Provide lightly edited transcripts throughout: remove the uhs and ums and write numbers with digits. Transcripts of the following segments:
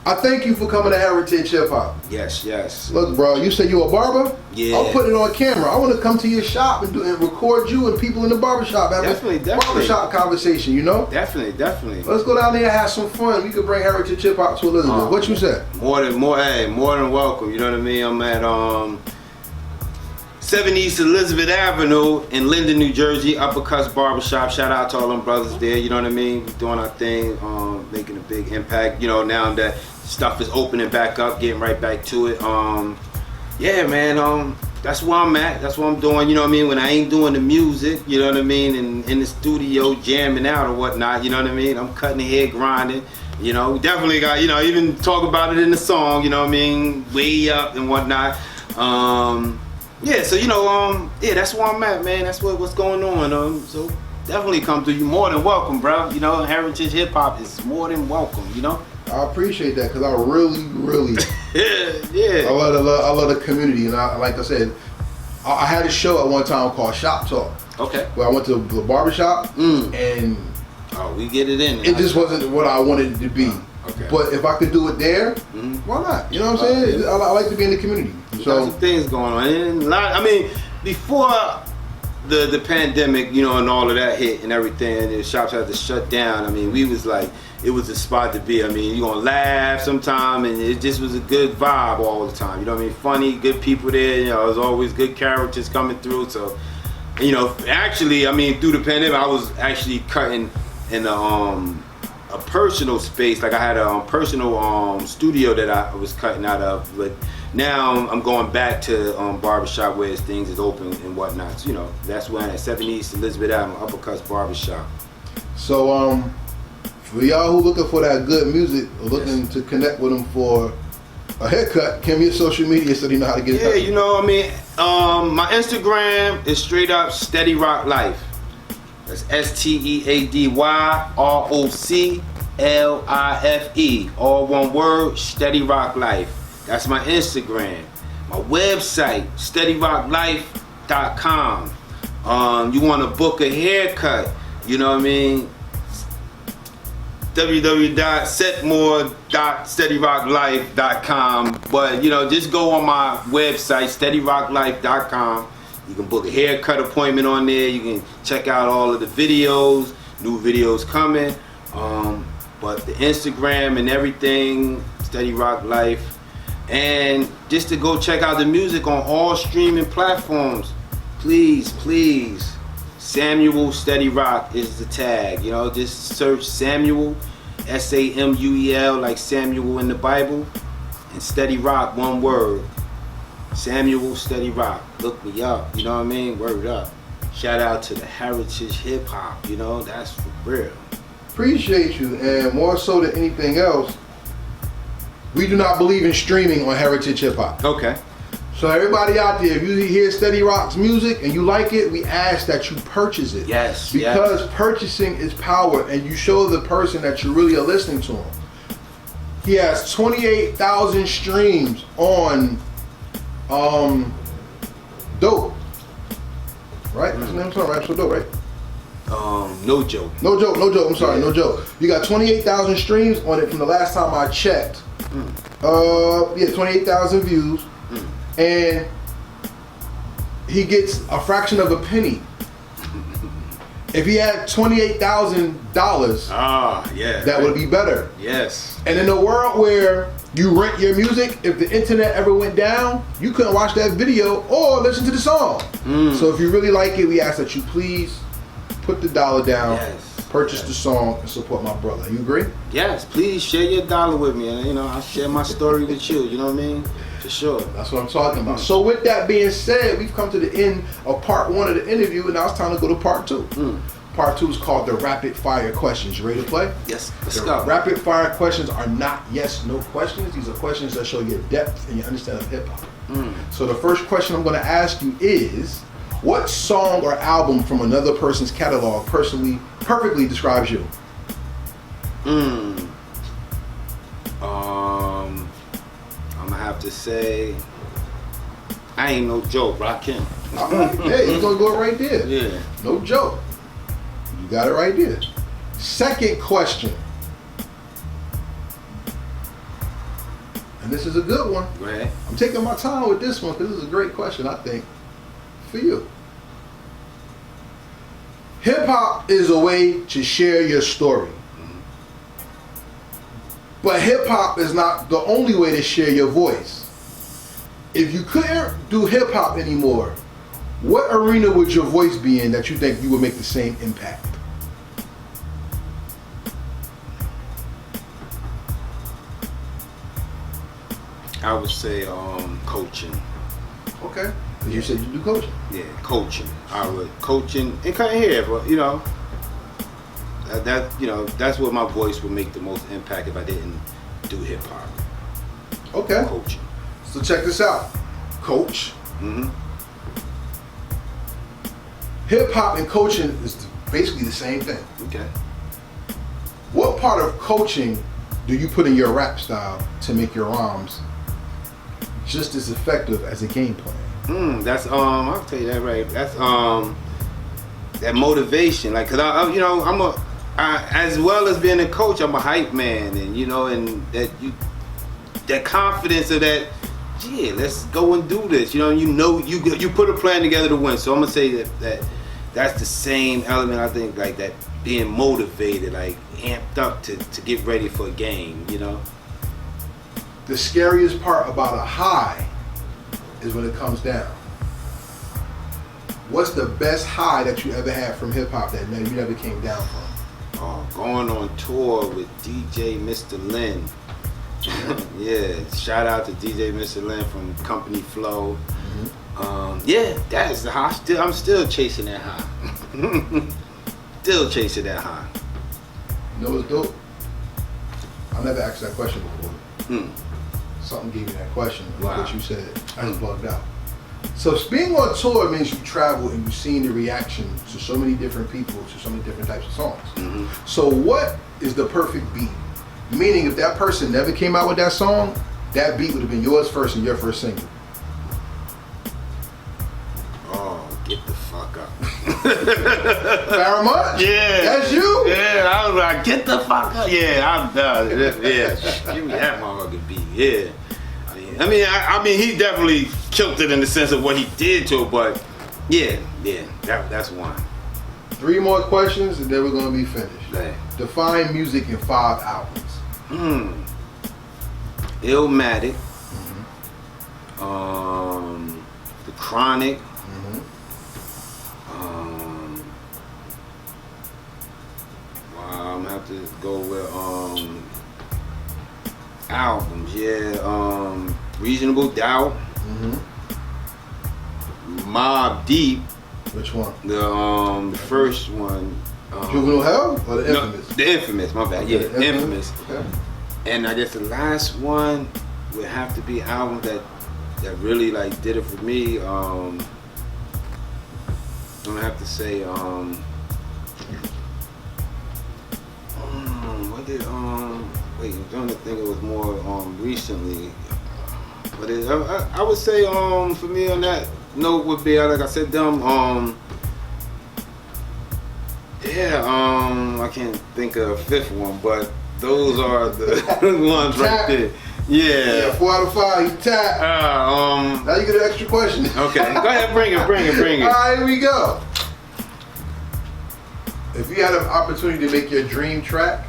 I thank you for coming to Heritage Hip Hop. Yes, yes. Look, bro, you said you a barber? Yeah. I'll put it on camera. I want to come to your shop and record you and people in the barbershop. Definitely. Barbershop conversation, you know? Definitely. Let's go down there and have some fun. We could bring Heritage Hip Hop to Elizabeth. What you said? More than welcome. You know what I mean? I'm at 7 East Elizabeth Avenue in Linden, New Jersey, Uppercuts Barbershop. Shout out to all them brothers there, you know what I mean? We're doing our thing, making a big impact. You know, now that stuff is opening back up, getting right back to it. Yeah, man, that's where I'm at. That's what I'm doing, you know what I mean? When I ain't doing the music, you know what I mean? And in the studio jamming out or whatnot, you know what I mean? I'm cutting the hair, grinding. You know, we definitely got, you know, even talk about it in the song, you know what I mean? Way up and whatnot. Yeah, so you know, yeah, that's where I'm at, man. That's what's going on. So definitely come through. You more than welcome, bro. You know, Heritage Hip Hop is more than welcome. You know. I appreciate that because I really, yeah. I love the community, and like I said, I had a show at one time called Shop Talk. Okay. Where I went to the barbershop and we get it in. It just wasn't what I wanted it to be. Okay. But if I could do it there, why not? You know what I'm saying? I like to be in the community. So some things going on, and I mean, before the pandemic, you know, and all of that hit and everything, the shops had to shut down. I mean, we was like, it was a spot to be. I mean, you gonna laugh sometime, and it just was a good vibe all the time. You know what I mean? Funny, good people there. You know, there's always good characters coming through. So, you know, actually, I mean, through the pandemic, I was actually cutting in a personal space. Like I had a personal studio that I was cutting out of, but now I'm going back to barbershop where things is open and whatnot. So, you know, that's when at 7 East Elizabeth Avenue, Uppercuts Barbershop. So for y'all who looking for that good music or looking to connect with them for a haircut, give me your social media so they know how to get it. Yeah, you know, I mean, my Instagram is straight up Steady Roc Life. That's SteadyRoc Life, all one word, Steady Roc Life. That's my Instagram. My website, SteadyRocLife.com. You want to book a haircut, you know what I mean? www.setmore.steadyroclife.com. But you know, just go on my website, SteadyRocLife.com. You can book a haircut appointment on there. You can check out all of the videos, new videos coming. But the Instagram and everything, Steady Roc Life. And just to go check out the music on all streaming platforms. Please, Samuel Steady Roc is the tag. You know, just search Samuel, Samuel, like Samuel in the Bible, and Steady Roc, one word. Samuel Steady Roc. Look me up, you know what I mean? Word up. Shout out to the Heritage Hip Hop, you know, that's for real. Appreciate you, and more so than anything else, we do not believe in streaming on Heritage Hip Hop. Okay. So everybody out there, if you hear Steady Roc's music and you like it, we ask that you purchase it. Yes. Because purchasing is power, and you show the person that you really are listening to him. He has 28,000 streams on Dope. Right? That's the name of the song, right? So Dope, right? No joke. No joke. I'm sorry, no joke. You got 28,000 streams on it from the last time I checked. 28,000 views. And he gets a fraction of a penny. If he had $28,000, that would be better. Yes. And in a world where you rent your music, if the internet ever went down, you couldn't watch that video or listen to the song. So if you really like it, we ask that you please put the dollar down, purchase the song, and support my brother. You agree? Yes, please share your dollar with me. And, you know, I'll share my story with you. You know what I mean? For sure. That's what I'm talking about. So with that being said, we've come to the end of part 1 of the interview, and now it's time to go to part 2. Part 2 is called the rapid fire questions. You ready to play? Yes, let's go. Rapid fire questions are not yes, no questions. These are questions that show your depth and your understanding of hip hop. So the first question I'm going to ask you is, what song or album from another person's catalog perfectly describes you? I'm gonna have to say, I Ain't No Joke, Rakim. All right, hey, you're gonna go right there. Yeah. No joke. You got it right there. Second question. and this is a good one. Go ahead. I'm taking my time with this one because this is a great question, I think, for you. Hip hop is a way to share your story. But hip hop is not the only way to share your voice. If you couldn't do hip hop anymore, what arena would your voice be in that you think you would make the same impact? I would say coaching. Okay. Because you said you do coaching. Yeah, coaching. I would coaching and cut hair, but you know, that's where my voice would make the most impact if I didn't do hip hop. Okay. Coaching. So check this out, coach. Mm-hmm. Hip hop and coaching is basically the same thing. Okay. What part of coaching do you put in your rap style to make your rhymes just as effective as a game plan? That's I'll tell you that right. That's that motivation, like, cause I you know, as well as being a coach, I'm a hype man, and you know, and that confidence of that, yeah, let's go and do this. You put a plan together to win. So I'm gonna say that's the same element. I think, like, that being motivated, like amped up to get ready for a game. You know. The scariest part about a high is when it comes down. What's the best high that you ever had from hip hop that you never came down from? Going on tour with DJ Mr. Lynn. Yeah, shout out to DJ Mr. Lynn from Company Flow. Mm-hmm. Yeah, that is the high. I'm still chasing that high. Still chasing that high. You know what's dope? I never asked that question before. Something gave me that question. Wow. What you said, I just bugged out. So being on tour means you travel and you've seen the reaction to so many different people, to so many different types of songs. Mm-hmm. So what is the perfect beat? Meaning, if that person never came out with that song, that beat would have been yours first and your first single. Oh, get the fuck up. Paramount? Yeah. That's you? Yeah, I was like, get the fuck up. Yeah, I'm done. Yeah, give me that motherfucking beat. Yeah. I mean, he definitely killed it in the sense of what he did to it, but yeah, that's one. 3 more questions and then we're gonna be finished. Man. Define music in 5 albums. Illmatic. Mm-hmm. The Chronic. Mm-hmm. I'm gonna have to go with albums. Yeah. Reasonable Doubt. Mm-hmm. Mobb Deep. Which one? The first one. Juvenile Hell or the Infamous? No, the Infamous, my bad. Yeah, Okay, Infamous. Okay. And I guess the last one would have to be an album that really, like, did it for me. I'm gonna have to say what did wait, I'm trying to think it was more recently. But I would say for me on that note would be, like I said, I can't think of a 5th one, but those are the ones right there. Yeah. 4 out of 5, you tap. Now you get an extra question. Okay, go ahead, bring it. All right, here we go. If you had an opportunity to make your dream track,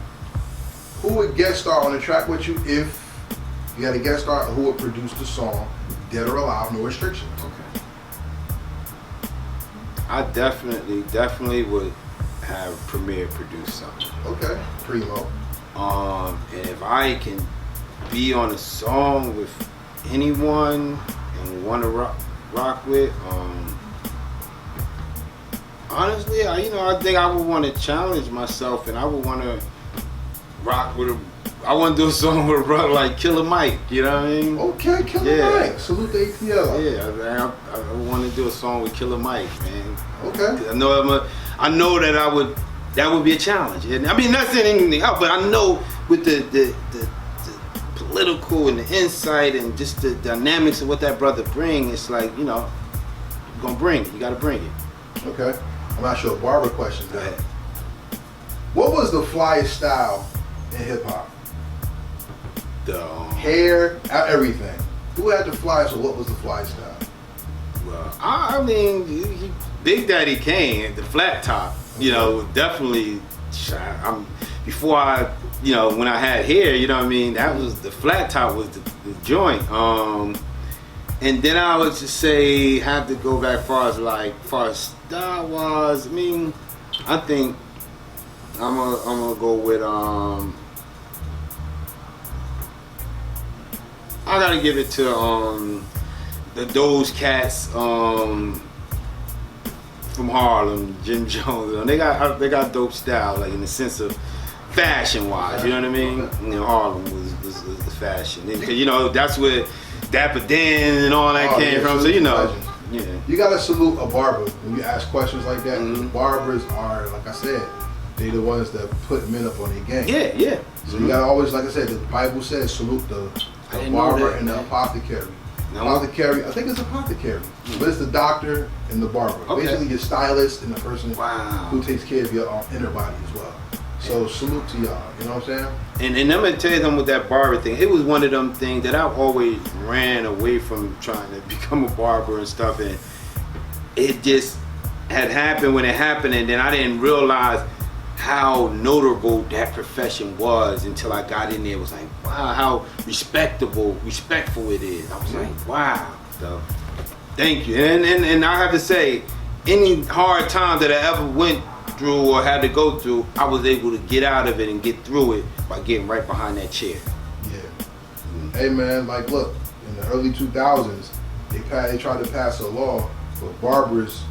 who would guest star on the track with you? If you had a guest star, who would produce the song, dead or alive, no restrictions? Okay. I definitely would have Premier produce something. Okay, primo. And if I can be on a song with anyone and want to rock with, honestly, I think I would want to challenge myself, and I would want to rock with I want to do a song with a brother like Killer Mike. You know what I mean? Okay, Killer Mike. Salute the ATL. Yeah, I want to do a song with Killer Mike, man. Okay. I know that would be a challenge. And I mean, not saying anything else, but I know with the political and the insight and just the dynamics of what that brother brings, it's like, you're gonna bring it. You gotta bring it. Okay. I'm not sure. Barber question. Go ahead. What was the flyest style in hip hop? The hair, everything. Who had the fly? So what was the fly style? Well, I mean, Big Daddy Kane, the flat top, you know, definitely. Before I, you know, when I had hair, you know what I mean, that was the flat top was the joint. And then I would just say have to go back far as Star Wars. I mean, I think I'm gonna go with I gotta give it to those cats from Harlem, Jim Jones. They got dope style, like in the sense of fashion wise. You know what I mean? You know, Harlem was the fashion, because you know that's where Dapper Dan and all that came from. So you know, yeah. You gotta salute a barber when you ask questions like that. Mm-hmm. Barbers are, like I said, they the ones that put men up on their game. Yeah, yeah. So you gotta always, like I said, the Bible says salute the barber and the apothecary. No. Apothecary, I think it's apothecary, but it's the doctor and the barber. Okay. Basically, your stylist and the person who takes care of your inner body as well. So salute to y'all, you know what I'm saying? And I'm gonna tell you something with that barber thing. It was one of them things that I've always ran away from trying to become a barber and stuff, and it just had happened when it happened, and then I didn't realize how notable that profession was until I got in there. It was like, wow, how respectful it is. I was like, wow. So, thank you. And I have to say, any hard time that I ever went through or had to go through, I was able to get out of it and get through it by getting right behind that chair. Yeah. Mm-hmm. Hey man, like look, in the early 2000s, they tried to pass a law for barbers.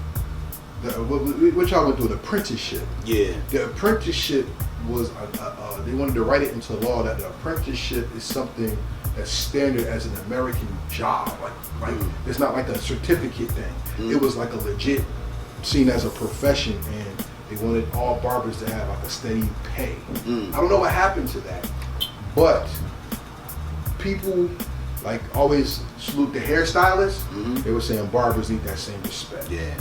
What y'all went through, an apprenticeship. Yeah. The apprenticeship was, they wanted to write it into law that the apprenticeship is something that's standard as an American job. Like it's not like a certificate thing. It was like a legit, seen as a profession, and they wanted all barbers to have like a steady pay. I don't know what happened to that, but people like always salute the hairstylists. They were saying barbers need that same respect. Yeah.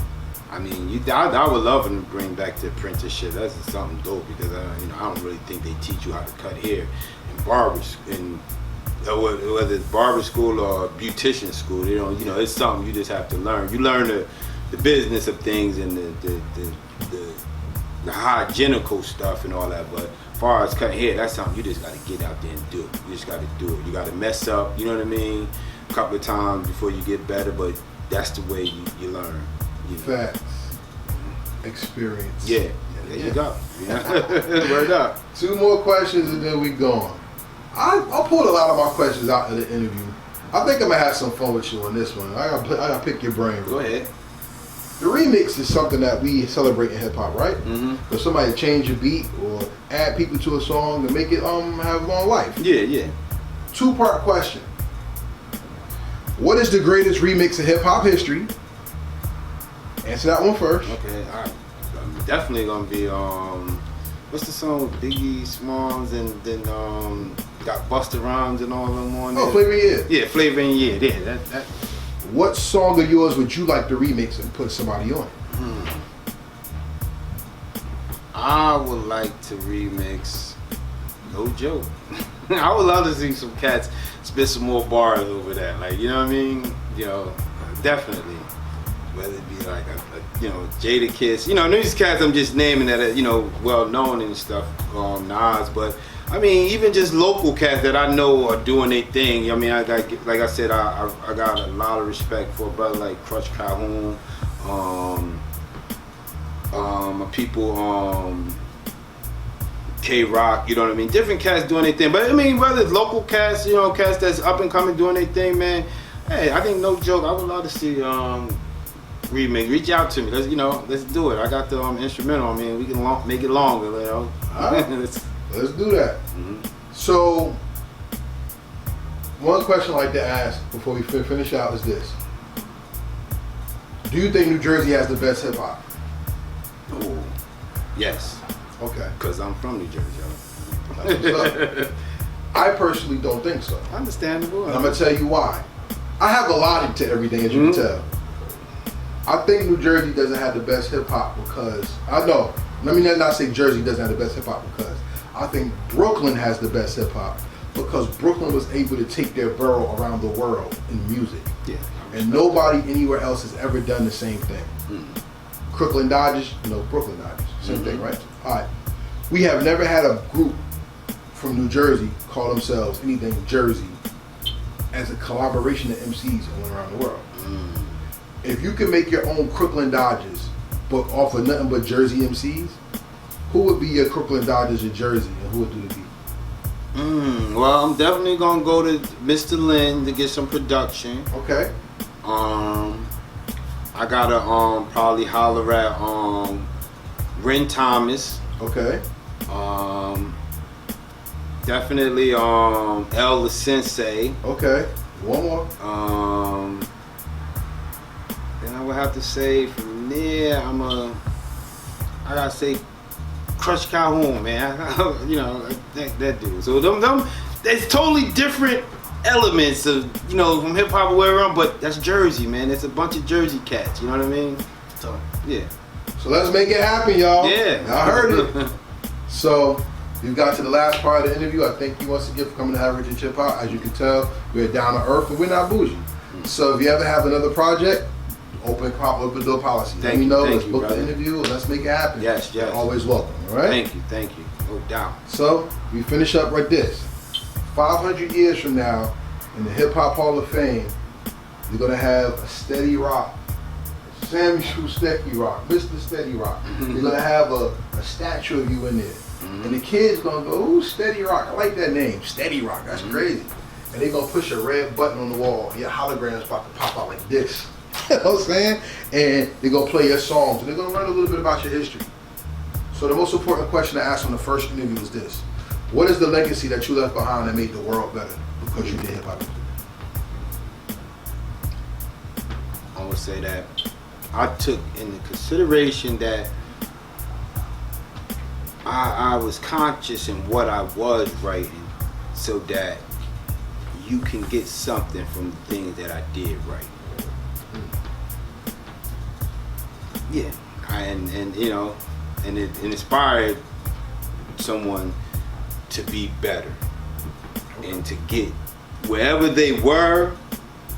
I mean, I would love them to bring back the apprenticeship. That's something dope, because I don't really think they teach you how to cut hair in barbers, whether it's barber school or beautician school. They don't, it's something you just have to learn. You learn the business of things and the hygienical stuff and all that. But as far as cutting hair, that's something you just got to get out there and do. You just got to do it. You got to mess up. You know what I mean? A couple of times before you get better, but that's the way you learn. Facts. Experience. Yeah. There you go. Word up. 2 more questions and then we gone. I'll pull a lot of my questions out of the interview. I think I'm gonna have some fun with you on this one. I gotta pick your brain. Go ahead. The remix is something that we celebrate in hip hop, right? If somebody change a beat or add people to a song to make it have long life. Yeah. 2-part question. What is the greatest remix in hip hop history? Answer that one first. Okay, I'm definitely gonna be what's the song with Biggie Smalls and then got Busta Rhymes and all of them on there? Oh, Flavor in Year. Yeah, Flavor in Year. Yeah, that. What song of yours would you like to remix and put somebody on it? I would like to remix No Joke. I would love to see some cats spit some more bars over that. Like, you know what I mean? Definitely. Whether it be like Jada Kiss, these cats I'm just naming that are, well known and stuff, Nas, but I mean even just local cats that I know are doing their thing. I mean, I got, like I said, I got a lot of respect for a brother like Crush Calhoun, people, K-Rock, you know what I mean? Different cats doing their thing, but I mean whether it's local cats, cats that's up and coming doing their thing, man. Hey, I think No Joke, I would love to see remake. Reach out to me. Let's do it. I got the instrumental. I mean, we can make it longer. All right. Let's do that. So, one question I'd like to ask before we finish out is this: do you think New Jersey has the best hip hop? Oh, yes. Okay. Because I'm from New Jersey. That's what's up. I personally don't think so. Understandable. And I'm gonna tell you why. I have a logic to everything, as you can tell. I think New Jersey doesn't have the best hip hop because let me not say Jersey doesn't have the best hip hop because I think Brooklyn has the best hip hop because Brooklyn was able to take their borough around the world in music. Yeah. And nobody anywhere else has ever done the same thing. Crooklyn Dodgers, Brooklyn Dodgers, same thing, right? All right. We have never had a group from New Jersey call themselves anything Jersey as a collaboration of MCs going around the world. If you can make your own Crooklyn Dodgers, but offer nothing but Jersey MCs, who would be your Crooklyn Dodgers of Jersey, and who would do the beat? Well, I'm definitely gonna go to Mr. Lynn to get some production. Okay. I gotta probably holler at Ren Thomas. Okay. Definitely El the Sensei. Okay. One more. Then I would have to say from there I gotta say Crush Calhoun, man. that dude. So them there's totally different elements of from hip hop where we're on, but that's Jersey, man. It's a bunch of Jersey cats. You know what I mean? So yeah. So let's make it happen, y'all. Yeah. I heard it. So we got to the last part of the interview. I thank you once again for coming to Heritage Hip Hop. As you can tell, we're down to earth, but we're not bougie. So if you ever have another project, open door policy. Let me know. Let's book the interview and let's make it happen. Yes. You're always welcome. All right. Thank you. No doubt. So we finish up like this. 500 years from now, in the Hip Hop Hall of Fame, you're gonna have a Steady Roc, Samuel Steady Roc, Mr. Steady Roc. You're gonna have a statue of you in there, and the kids gonna go, "Ooh, Steady Roc! I like that name, Steady Roc. That's crazy." And they gonna push a red button on the wall. Your hologram's about to pop out like this. You know what I'm saying? And they're gonna play your songs, and they're gonna learn a little bit about your history. So the most important question to ask on the first interview is this: what is the legacy that you left behind that made the world better because you did hip hop? I would say that I took into consideration that I was conscious in what I was writing, so that you can get something from the things that I did right. Yeah, and it inspired someone to be better and to get wherever they were,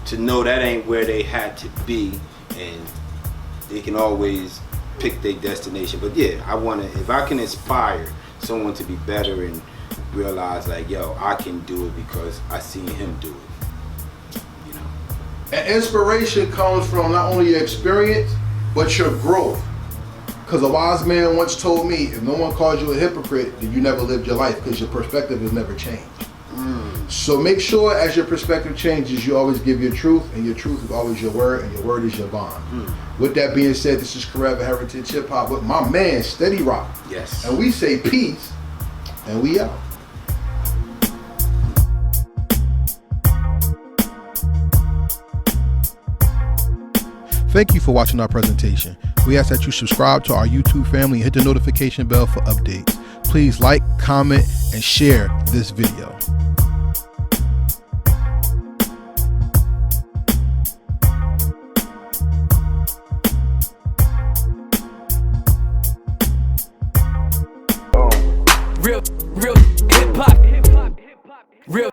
to know that ain't where they had to be, and they can always pick their destination. But yeah, if I can inspire someone to be better and realize like, yo, I can do it because I seen him do it. And inspiration comes from not only your experience, but your growth. Because a wise man once told me, if no one calls you a hypocrite, then you never lived your life, because your perspective has never changed. So make sure as your perspective changes, you always give your truth, and your truth is always your word, and your word is your bond. With that being said, this is Forever Heritage Hip Hop with my man, Steady Roc. Yes. And we say peace, and we out. Thank you for watching our presentation. We ask that you subscribe to our YouTube family and hit the notification bell for updates. Please like, comment, and share this video. Real hip hop. Real